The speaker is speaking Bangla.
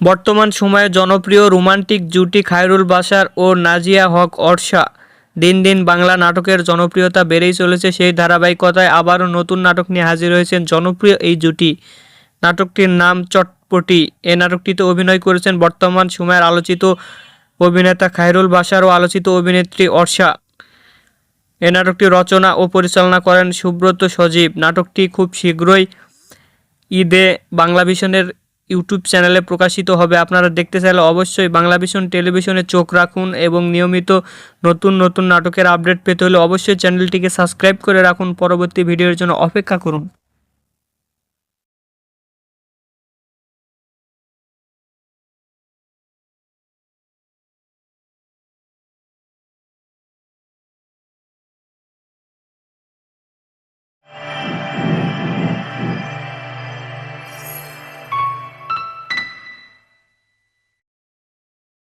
বর্তমান সময়ে জনপ্রিয় রোমান্টিক জুটি খায়রুল বাশার ও নাজিয়া হক অর্ষা। দিন দিন বাংলা নাটকের জনপ্রিয়তা বেড়েই চলেছে। সেই ধারাবাহিকতায় আবারও নতুন নাটক নিয়ে হাজির হয়েছেন জনপ্রিয় এই জুটি। নাটকটির নাম চটপটি। এই নাটকটিতে অভিনয় করেছেন বর্তমান সময়ের আলোচিত অভিনেতা খায়রুল বাশার ও আলোচিত অভিনেত্রী অর্ষা। এই নাটকটি রচনা ও পরিচালনা করেন সুব্রত সজীব। নাটকটি খুব শীঘ্রই ঈদে বাংলাভিশনের ইউটিউব চ্যানেলে প্রকাশিত হবে। আপনারা দেখতে চাইলে অবশ্যই বাংলাভিশন টেলিভিশনে চোখ রাখুন এবং নিয়মিত নতুন নতুন নাটকের আপডেট পেতে হলে অবশ্যই চ্যানেলটিকে সাবস্ক্রাইব করে রাখুন। পরবর্তী ভিডিওর জন্য অপেক্ষা করুন।